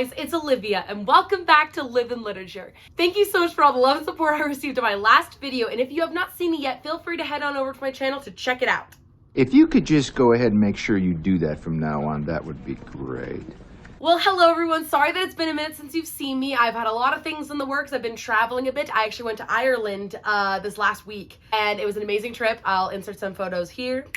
guys, it's Olivia and welcome back to Live in Literature. Thank you so much for all the love and support I received in my last video, and if you have not seen it yet, feel free to head on over to my channel to check it out. If you could just go ahead and make sure you do that from now on, that would be great. Well, hello everyone. Sorry that it's been a minute since you've seen me. I've had a lot of things in the works. I've been traveling a bit. I actually went to Ireland this last week, and it was an amazing trip. I'll insert some photos here.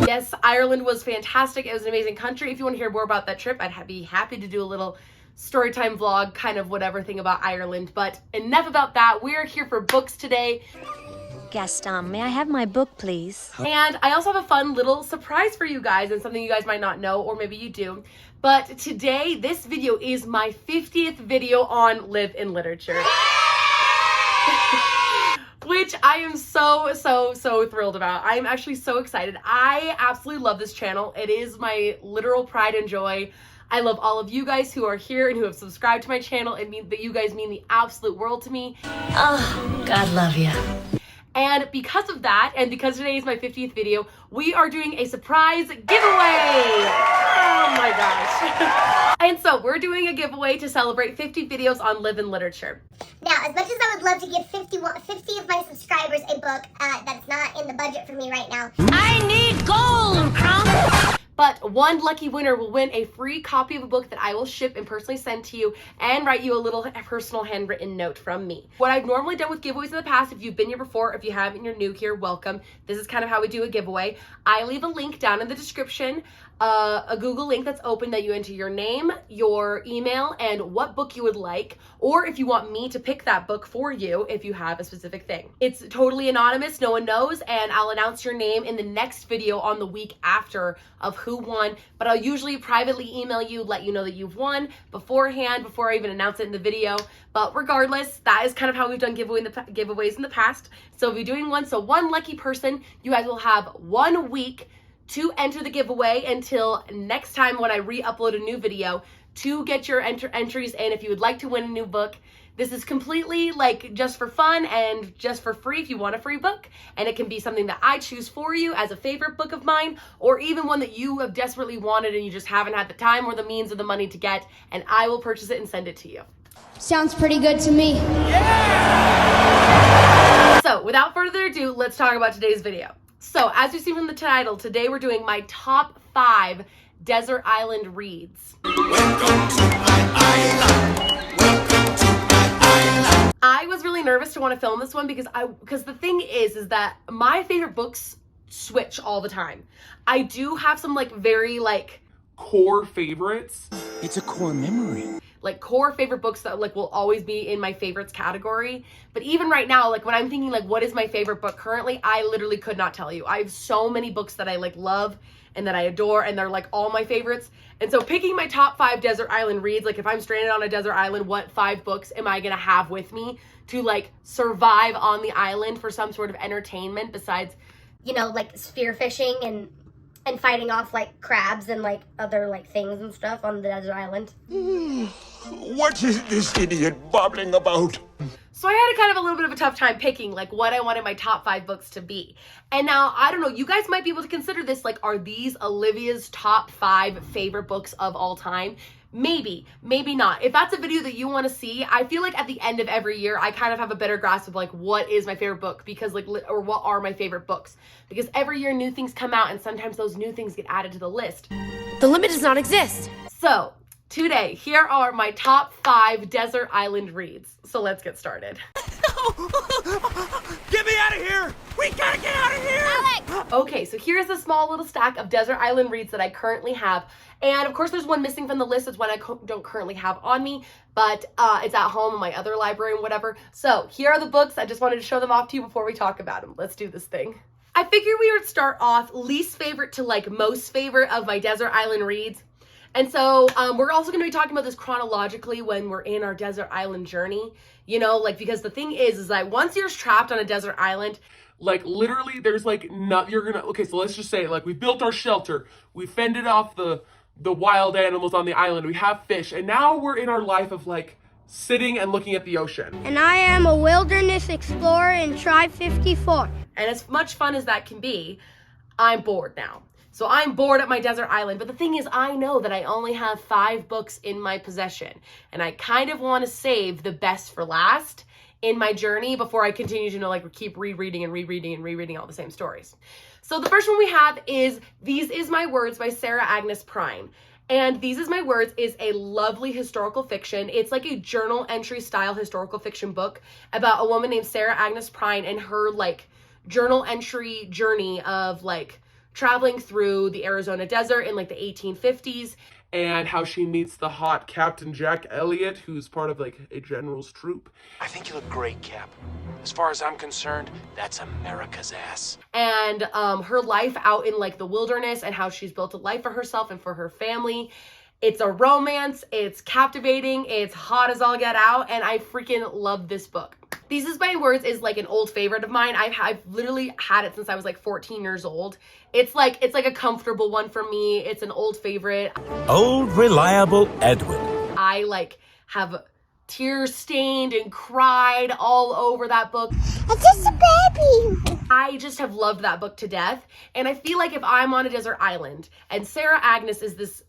Yes, Ireland was fantastic. It was an amazing country. If you want to hear more about that trip, I'd be happy to do a little storytime vlog, kind of whatever thing about Ireland. But enough about that. We're here for books today. Gaston, may I have my book, please? And I also have a fun little surprise for you guys, and something you guys might not know, or maybe you do. But today, this video is my 50th video on Live in Literature. Which I am so thrilled about. I'm actually so excited. I absolutely love this channel. It is my literal pride and joy. I love all of you guys who are here and who have subscribed to my channel. It means that you guys mean the absolute world to me. Oh, God love you. And because of that, and because today is my 50th video, we are doing a surprise giveaway. Oh my gosh. And so we're doing a giveaway to celebrate 50 videos on Live in Literature. Now, as much as I would love to give 50 of my subscribers a book that's not in the budget for me right now. I need gold, Crumb. But one lucky winner will win a free copy of a book that I will ship and personally send to you and write you a little personal handwritten note from me. What I've normally done with giveaways in the past, if you've been here before, if you haven't, you're new here, welcome. This is kind of how we do a giveaway. I leave a link down in the description, a Google link that's open that you enter your name, your email, and what book you would like, or if you want me to pick that book for you if you have a specific thing. It's totally anonymous, no one knows, and I'll announce your name in the next video on the week after of who won, but I'll usually privately email you, let you know that you've won beforehand, before I even announce it in the video. But regardless, that is kind of how we've done giveaways in the past. So we'll be doing one. So one lucky person, you guys will have 1 week to enter the giveaway until next time when I re-upload a new video to get your entries in if you would like to win a new book. This is completely like just for fun and just for free if you want a free book, and it can be something that I choose for you as a favorite book of mine, or even one that you have desperately wanted and you just haven't had the time or the means or the money to get, and I will purchase it and send it to you. Sounds pretty good to me. Yeah! So without further ado, let's talk about today's video. So as you see from the title, today we're doing my top 5 desert island reads. Welcome to my island. Welcome to my island. I was really nervous to want to film this one because the thing is that my favorite books switch all the time. I do have some very core favorites. It's a core memory. Core favorite books that will always be in my favorites category. But even right now, when I'm thinking what is my favorite book currently, I literally could not tell you. I have so many books that I love and that I adore, and they're all my favorites. And so picking my top 5 desert island reads, if I'm stranded on a desert island, what 5 books am I gonna have with me to survive on the island for some sort of entertainment besides, Spear fishing and fighting off crabs and other things and stuff on the desert island. What is this idiot babbling about? So I had a little bit of a tough time picking what I wanted my top 5 books to be. And now, I don't know, you guys might be able to consider this are these Olivia's top 5 favorite books of all time? Maybe, maybe not. If that's a video that you want to see, I feel at the end of every year, I kind of have a better grasp of what is my favorite book, because or what are my favorite books. Because every year new things come out and sometimes those new things get added to the list. The limit does not exist. So today, here are my top 5 desert island reads. So let's get started. Get me out of here! We gotta get out of here! Alex! Okay, so here's a small little stack of desert island reads that I currently have. And of course there's one missing from the list. It's one I don't currently have on me, but it's at home in my other library and whatever. So here are the books. I just wanted to show them off to you before we talk about them. Let's do this thing. I figured we would start off least favorite to most favorite of my desert island reads. And so we're also going to be talking about this chronologically when we're in our desert island journey, because the thing is that once you're trapped on a desert island, literally there's okay, so let's just say we've built our shelter, we fended off the wild animals on the island, we have fish, and now we're in our life of sitting and looking at the ocean. And I am a wilderness explorer in Tribe 54. And as much fun as that can be, I'm bored now. So I'm bored at my desert island. But the thing is, I know that I only have 5 books in my possession. And I kind of want to save the best for last in my journey before I continue to, like, keep rereading and rereading and rereading all the same stories. So the first one we have is These Is My Words by Sarah Agnes Prine. And These Is My Words is a lovely historical fiction. It's like a journal entry style historical fiction book about a woman named Sarah Agnes Prine and her, like, journal entry journey of, like, traveling through the Arizona desert in, like, the 1850s. And how she meets the hot Captain Jack Elliott, who's part of, like, a general's troop. I think you look great, Cap. As far as I'm concerned, that's America's ass. And her life out in, like, the wilderness and how she's built a life for herself and for her family. It's a romance, it's captivating, it's hot as all get out, and I freaking love this book. These Is My Words is like an old favorite of mine. I've literally had it since I was like 14 years old. It's like a comfortable one for me. It's an old favorite. Old reliable Edward. I like have tears stained and cried all over that book. It's just a baby. I just have loved that book to death. And I feel like if I'm on a desert island and Sarah Agnes is this,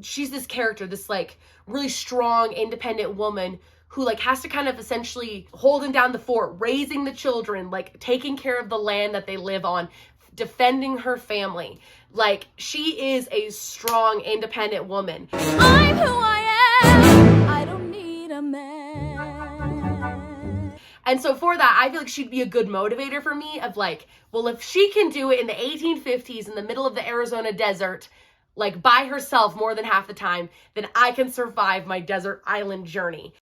she's this character, this like really strong, independent woman who like has to kind of essentially holding down the fort, raising the children, like taking care of the land that they live on, defending her family. Like, she is a strong, independent woman. I'm who I am. I don't need a man. And so for that, I feel like she'd be a good motivator for me of like, well, if she can do it in the 1850s in the middle of the Arizona desert, like by herself more than half the time, then I can survive my desert island journey.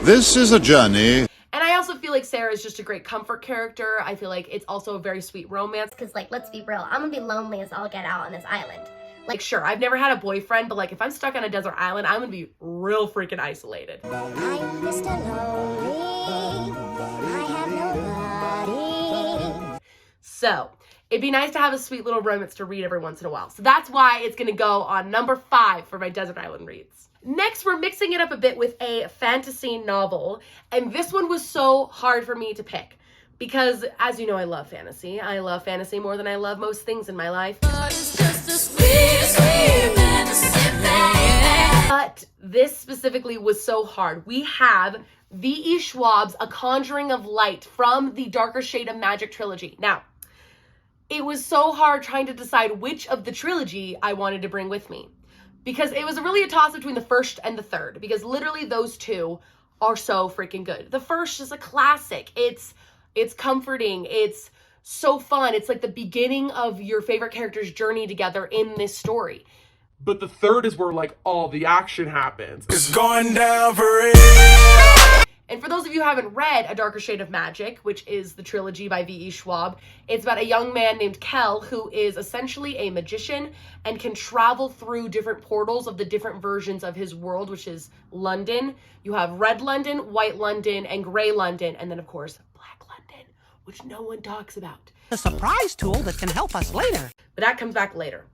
This is a journey. And I also feel like Sarah is just a great comfort character. I feel like it's also a very sweet romance. Because, like, let's be real, I'm gonna be lonely as all get out on this island. Like, sure, I've never had a boyfriend, but like if I'm stuck on a desert island, I'm gonna be real freaking isolated. I'm Mr. Lonely. I have nobody. So it'd be nice to have a sweet little romance to read every once in a while. So that's why it's gonna go on number 5 for my desert island reads. Next, we're mixing it up a bit with a fantasy novel. And this one was so hard for me to pick because, as you know, I love fantasy. I love fantasy more than I love most things in my life. But this specifically was so hard. We have V.E. Schwab's A Conjuring of Light from the Darker Shade of Magic trilogy. Now, it was so hard trying to decide which of the trilogy I wanted to bring with me. Because it was really a toss between the first and the third. Because literally those two are so freaking good. The first is a classic. It's comforting. It's so fun. It's like the beginning of your favorite character's journey together in this story. But the third is where, like, all the action happens. It's going down for real. And for those of you who haven't read A Darker Shade of Magic, which is the trilogy by V.E. Schwab, it's about a young man named Kel who is essentially a magician and can travel through different portals of the different versions of his world, which is London. You have Red London, White London, and Gray London, and then, of course, Black London, which no one talks about. A surprise tool that can help us later. But that comes back later.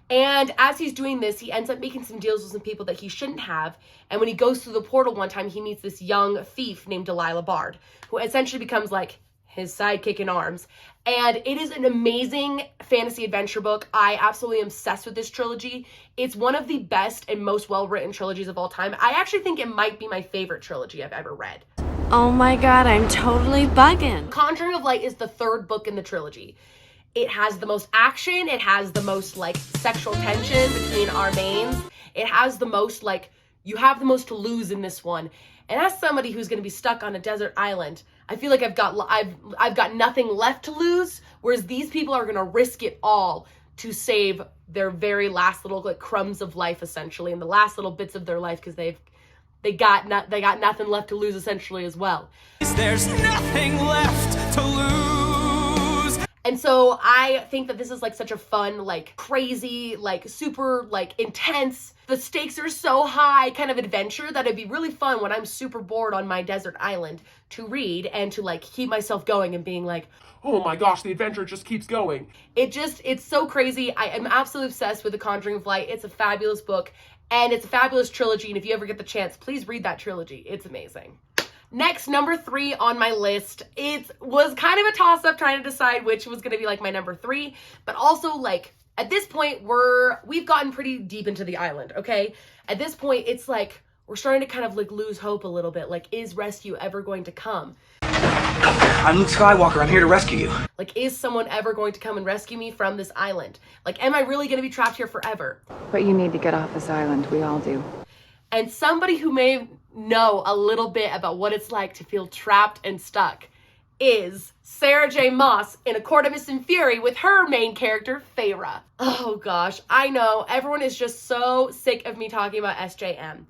And as he's doing this, he ends up making some deals with some people that he shouldn't have. And when he goes through the portal one time, he meets this young thief named Delilah Bard, who essentially becomes like his sidekick in arms. And it is an amazing fantasy adventure book. I absolutely am obsessed with this trilogy. It's one of the best and most well-written trilogies of all time. I actually think it might be my favorite trilogy I've ever read. Oh my god, I'm totally bugging. Conjuring of Light is the third book in the trilogy. It has the most action. It has the most, like, sexual tension between our mains. It has the most, like, you have the most to lose in this one. And as somebody who's going to be stuck on a desert island, I feel like I've got nothing left to lose, whereas these people are going to risk it all to save their very last little, like, crumbs of life, essentially, and the last little bits of their life, because they got nothing left to lose, essentially, as well. There's nothing left to lose. And so I think that this is like such a fun, like crazy, like super, like intense, the stakes are so high kind of adventure that it'd be really fun when I'm super bored on my desert island to read and to like keep myself going and being like, oh my gosh, the adventure just keeps going. It's so crazy. I am absolutely obsessed with The Conjuring of Light. It's a fabulous book and it's a fabulous trilogy. And if you ever get the chance, please read that trilogy. It's amazing. Next, number 3 on my list. It was kind of a toss-up trying to decide which was going to be like my number 3, but also like at this point we've gotten pretty deep into the island, okay? At this point, it's like we're starting to kind of like lose hope a little bit. Like, is rescue ever going to come? I'm Luke Skywalker. I'm here to rescue you. Like, is someone ever going to come and rescue me from this island? Like, am I really going to be trapped here forever? But you need to get off this island. We all do. And somebody who may know a little bit about what it's like to feel trapped and stuck is Sarah J. Maas in A Court of Mist and Fury with her main character, Feyre. Oh gosh, I know everyone is just so sick of me talking about SJM.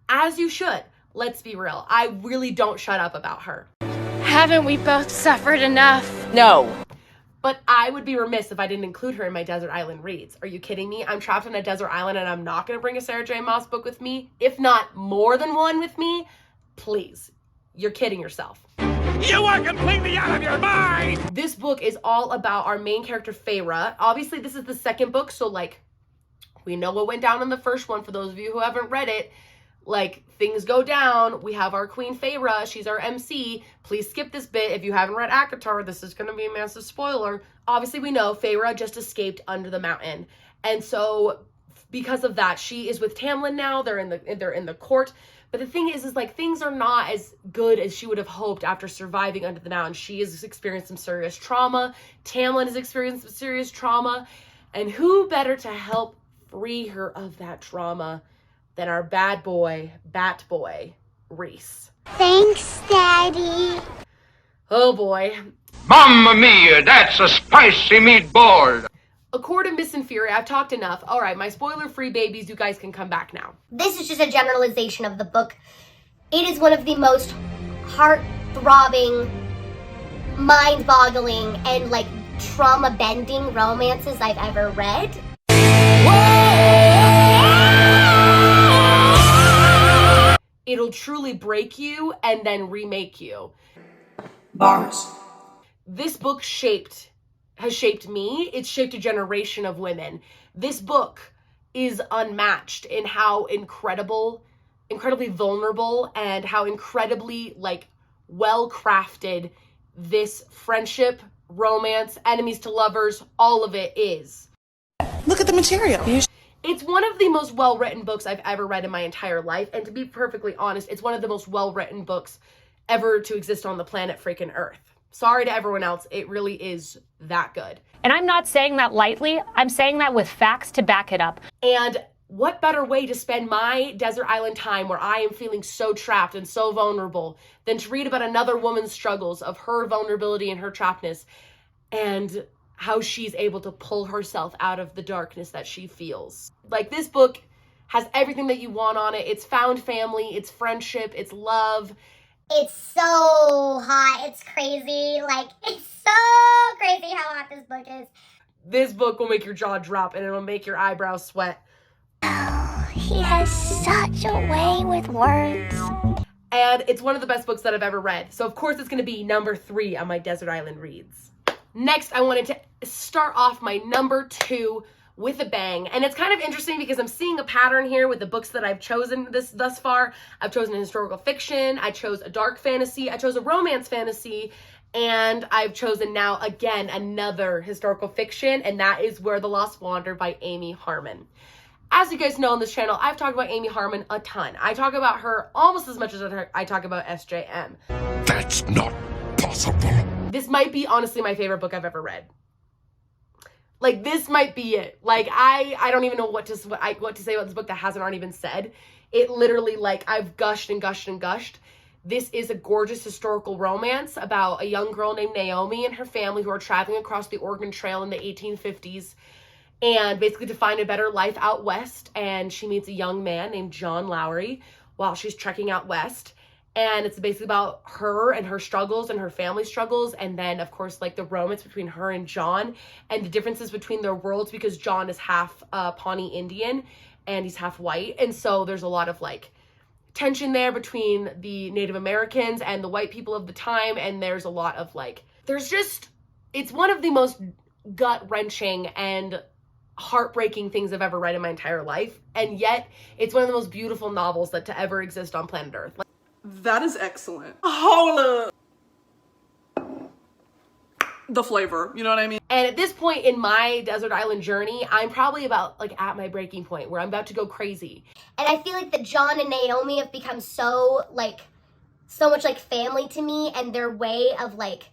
As you should. Let's be real. I really don't shut up about her. Haven't we both suffered enough? No. But I would be remiss if I didn't include her in my Desert Island reads. Are you kidding me? I'm trapped on a desert island and I'm not going to bring a Sarah J. Maas book with me? If not more than one with me? Please. You're kidding yourself. You are completely out of your mind! This book is all about our main character, Feyre. Obviously, this is the second book, so like, we know what went down in the first one. For those of you who haven't read it, like, things go down. We have our queen Feyre. She's our MC. Please skip this bit. If you haven't read ACOTAR, this is going to be a massive spoiler. Obviously, we know Feyre just escaped under the mountain. And so, because of that, she is with Tamlin now. They're in the court. But the thing is like, things are not as good as she would have hoped after surviving under the mountain. She has experienced some serious trauma. Tamlin has experienced some serious trauma. And who better to help free her of that trauma than our bad boy, Bat Boy, Rhys. Thanks, Daddy. Oh boy. Mamma mia, that's a spicy meatball. A Court of Mist and Fury, I've talked enough. All right, my spoiler-free babies, you guys can come back now. This is just a generalization of the book. It is one of the most heart-throbbing, mind-boggling, and like trauma-bending romances I've ever read. It'll truly break you and then remake you. Bars. This book has shaped me. It's shaped a generation of women. This book is unmatched in how incredibly vulnerable and how incredibly like well-crafted this friendship, romance, enemies to lovers, all of it is. Look at the material. It's one of the most well-written books I've ever read in my entire life. And to be perfectly honest, it's one of the most well-written books ever to exist on the planet freaking Earth. Sorry to everyone else, it really is that good. And I'm not saying that lightly. I'm saying that with facts to back it up. And what better way to spend my desert island time where I am feeling so trapped and so vulnerable than to read about another woman's struggles of her vulnerability and her trappedness and how she's able to pull herself out of the darkness that she feels. Like, this book has everything that you want on it. It's found family, it's friendship, it's love. It's so hot. It's crazy. Like, it's so crazy how hot this book is. This book will make your jaw drop and it'll make your eyebrows sweat. Oh, he has such a way with words. And it's one of the best books that I've ever read. So of course it's going to be number 3 on my Desert Island reads. Next, I wanted to start off my number 2 with a bang. And it's kind of interesting because I'm seeing a pattern here with the books that I've chosen thus far. I've chosen a historical fiction, I chose a dark fantasy, I chose a romance fantasy, and I've chosen now, again, another historical fiction, and that is Where the Lost Wander by Amy Harmon. As you guys know on this channel, I've talked about Amy Harmon a ton. I talk about her almost as much as I talk about SJM. That's not possible. This might be honestly my favorite book I've ever read. Like, this might be it. Like, I don't even know what to say about this book that hasn't already been said. It literally, like, I've gushed and gushed and gushed. This is a gorgeous historical romance about a young girl named Naomi and her family who are traveling across the Oregon Trail in the 1850s and basically to find a better life out west. And she meets a young man named John Lowry while she's trekking out west. And it's basically about her and her struggles and her family struggles. And then, of course, like the romance between her and John and the differences between their worlds because John is half Pawnee Indian and he's half white. And so there's a lot of like tension there between the Native Americans and the white people of the time. And there's a lot of like, it's one of the most gut-wrenching and heartbreaking things I've ever read in my entire life. And yet it's one of the most beautiful novels that to ever exist on planet Earth. That is excellent. Hold up. The flavor, you know what I mean? And at this point in my desert island journey, I'm probably about like at my breaking point where I'm about to go crazy. And I feel like that John and Naomi have become so much like family to me, and their way of like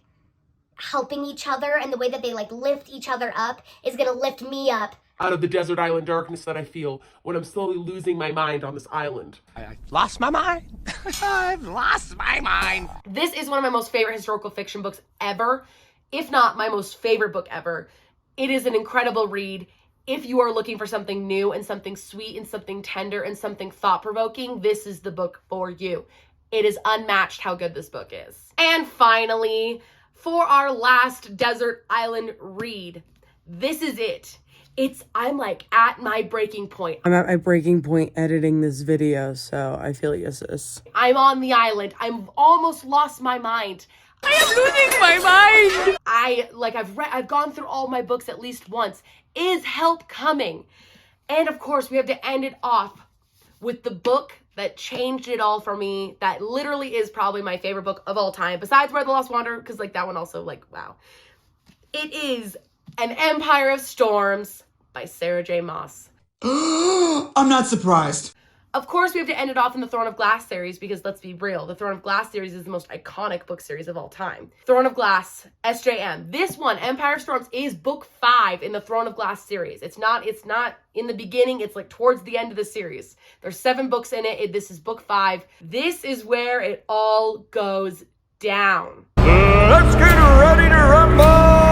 helping each other and the way that they like lift each other up is gonna lift me up out of the desert island darkness that I feel when I'm slowly losing my mind on this island. I lost my mind. I've lost my mind. This is one of my most favorite historical fiction books ever, if not my most favorite book ever. It is an incredible read. If you are looking for something new and something sweet and something tender and something thought-provoking, this is the book for you. It is unmatched how good this book is. And finally, for our last desert island read, this is it. I'm like at my breaking point. I'm at my breaking point editing this video, so I feel you, sis. I'm on the island. I'm almost lost my mind. I am losing my mind. I've gone through all my books at least once. Is help coming? And of course, we have to end it off with the book that changed it all for me. That literally is probably my favorite book of all time, besides Where the Lost Wanderer, because like that one also wow. It is An Empire of Storms by Sarah J. Maas. I'm not surprised. Of course, we have to end it off in the Throne of Glass series because let's be real, the Throne of Glass series is the most iconic book series of all time. Throne of Glass, SJM. This one, Empire of Storms, is book 5 in the Throne of Glass series. It's not in the beginning, it's like towards the end of the series. There's 7 books in it. This is book 5. This is where it all goes down. Let's get ready to rumble!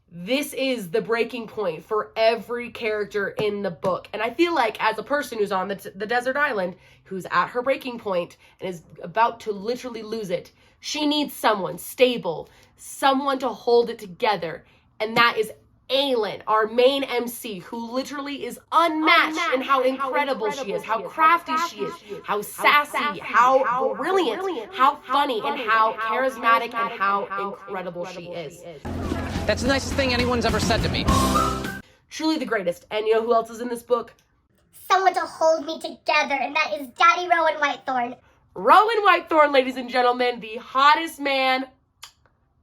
This is the breaking point for every character in the book. And I feel like as a person who's on the desert island, who's at her breaking point and is about to literally lose it, she needs someone stable, someone to hold it together. And that is Aelin, our main MC, who literally is unmatched in how incredible she is, how crafty she is, how sassy, how brilliant, how funny, and how charismatic and how incredible she is. That's the nicest thing anyone's ever said to me. Truly the greatest. And you know who else is in this book? someone to hold me together, and that is Daddy Rowan Whitethorn. Rowan Whitethorn, ladies and gentlemen, the hottest man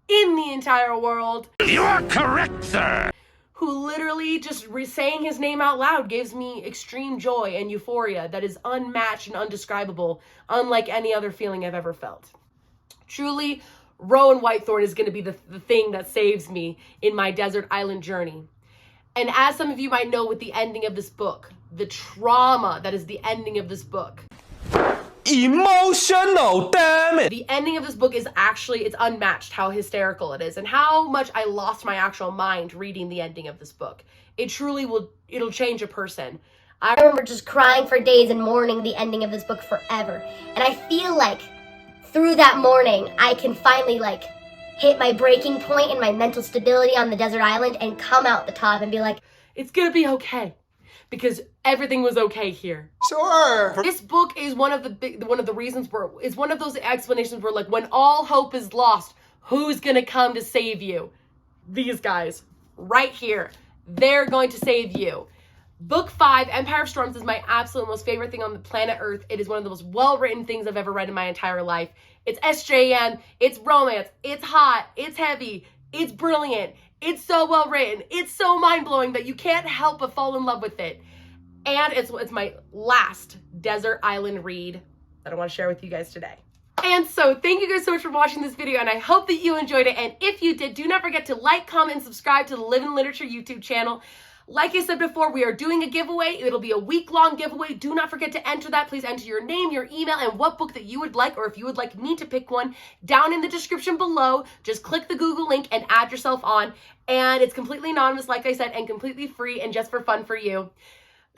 in the entire world. You are correct, sir. Who literally just saying his name out loud gives me extreme joy and euphoria that is unmatched and undescribable, unlike any other feeling I've ever felt. Truly, Rowan Whitethorn is going to be the thing that saves me in my desert island journey. And as some of you might know with the ending of this book, the trauma that is the ending of this book. Emotional, damn it! The ending of this book is actually, it's unmatched how hysterical it is and how much I lost my actual mind reading the ending of this book. It truly will, it'll change a person. I remember just crying for days and mourning the ending of this book forever. And I feel like through that mourning, I can finally hit my breaking point in my mental stability on the desert island and come out the top and be like, it's gonna be okay. Because everything was okay here. Sure. This book is one of the reasons where is one of those explanations where when all hope is lost, who's gonna come to save you? These guys right here. They're going to save you. Book 5, Empire of Storms, is my absolute most favorite thing on the planet Earth. It is one of the most well-written things I've ever read in my entire life. It's SJM, it's romance, it's hot, it's heavy, it's brilliant. It's so well written. It's so mind-blowing that you can't help but fall in love with it. And it's my last desert island read that I want to share with you guys today. And so thank you guys so much for watching this video, and I hope that you enjoyed it. And if you did, do not forget to like, comment, and subscribe to the Live in Literature YouTube channel. Like I said before, we are doing a giveaway. It'll be a week-long giveaway. Do not forget to enter that. Please enter your name, your email, and what book that you would like, or if you would like me to pick one, down in the description below. Just click the Google link and add yourself on. And it's completely anonymous, like I said, and completely free and just for fun for you.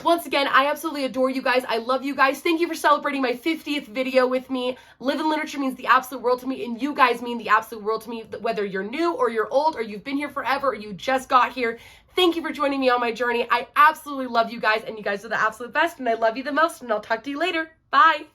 Once again, I absolutely adore you guys. I love you guys. Thank you for celebrating my 50th video with me. Live in Literature means the absolute world to me, and you guys mean the absolute world to me, whether you're new or you're old or you've been here forever or you just got here. Thank you for joining me on my journey. I absolutely love you guys, and you guys are the absolute best, and I love you the most, and I'll talk to you later. Bye.